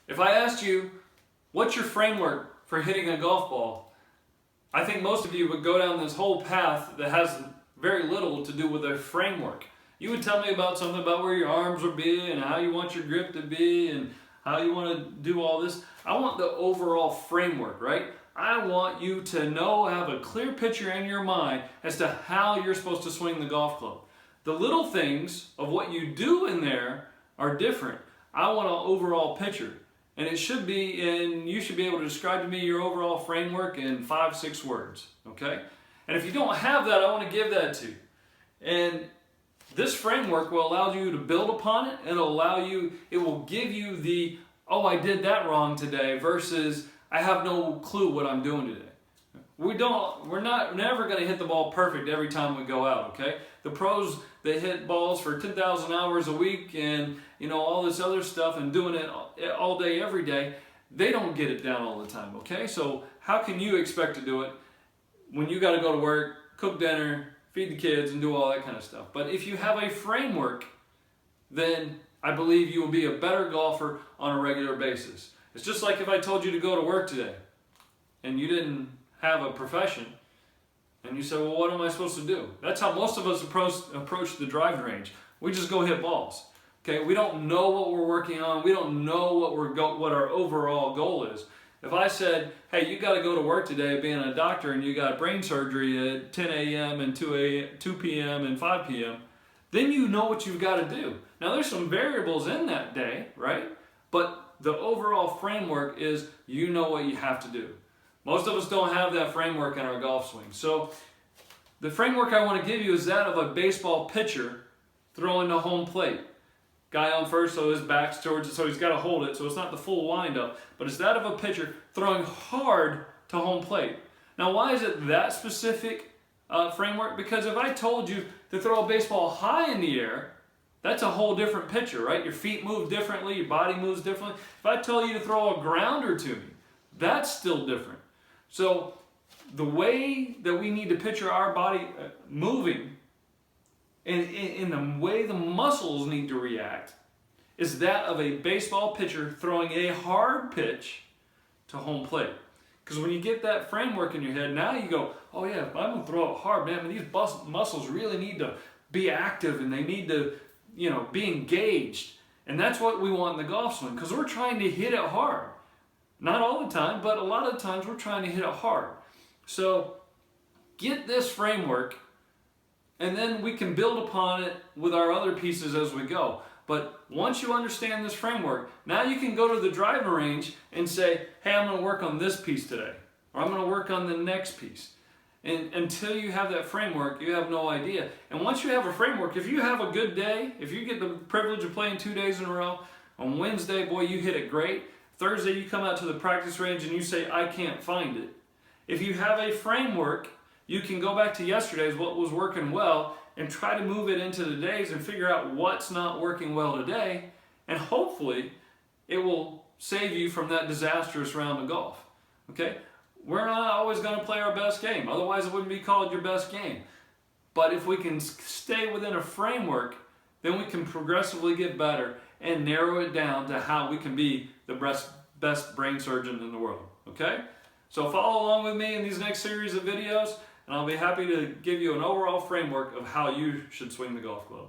If I asked you, what's your framework for hitting a golf ball? I think most of you would go down this whole path that has very little to do with a framework. You would tell me about something about where your arms would be and how you want your grip to be and how you want to do all this. I want the overall framework, right? I want you to know, have a clear picture in your mind as to how you're supposed to swing the golf club. The little things of what you do in there are different. I want an overall picture. And it should be you should be able to describe to me your overall framework in 5-6 words, okay? And if you don't have that, I want to give that to you. And this framework will allow you to build upon it, and it will give you the, oh, I did that wrong today, versus I have no clue what I'm doing today. We're never going to hit the ball perfect every time we go out, okay? The pros, they hit balls for 10,000 hours a week and, all this other stuff and doing it all day, every day. They don't get it down all the time, okay? So how can you expect to do it when you got to go to work, cook dinner, feed the kids, and do all that kind of stuff? But if you have a framework, then I believe you will be a better golfer on a regular basis. It's just like if I told you to go to work today and you didn't have a profession, and you say, well, what am I supposed to do? That's how most of us approach the driving range. We just go hit balls. Okay, we don't know what we're working on. We don't know what our overall goal is. If I said, hey, you got to go to work today being a doctor and you got brain surgery at 10 a.m. and 2 p.m. and 5 p.m., then you know what you've got to do. Now, there's some variables in that day, right? But the overall framework is you know what you have to do. Most of us don't have that framework in our golf swing. So the framework I want to give you is that of a baseball pitcher throwing to home plate. Guy on first, so his back's towards it, so he's got to hold it, so it's not the full windup, but it's that of a pitcher throwing hard to home plate. Now, why is it that specific framework? Because if I told you to throw a baseball high in the air, that's a whole different picture, right? Your feet move differently, your body moves differently. If I tell you to throw a grounder to me, that's still different. So the way that we need to picture our body moving and in the way the muscles need to react is that of a baseball pitcher throwing a hard pitch to home plate. Because when you get that framework in your head, now you go, oh yeah, if I'm going to throw it hard, man, these muscles really need to be active and they need to, be engaged. And that's what we want in the golf swing, because we're trying to hit it hard. Not all the time, but a lot of the times we're trying to hit it hard. So get this framework, and then we can build upon it with our other pieces as we go. But once you understand this framework, now you can go to the driving range and say, hey, I'm going to work on this piece today, or I'm going to work on the next piece. And until you have that framework, you have no idea. And once you have a framework, if you have a good day, if you get the privilege of playing 2 days in a row, on Wednesday, boy, you hit it great. Thursday, you come out to the practice range and you say, I can't find it. If you have a framework, you can go back to yesterday's, what was working well, and try to move it into the days and figure out what's not working well today, and hopefully it will save you from that disastrous round of golf. Okay? We're not always going to play our best game. Otherwise, it wouldn't be called your best game. But if we can stay within a framework, then we can progressively get better and narrow it down to how we can be the best brain surgeon in the world. Okay? So follow along with me in these next series of videos, and I'll be happy to give you an overall framework of how you should swing the golf club.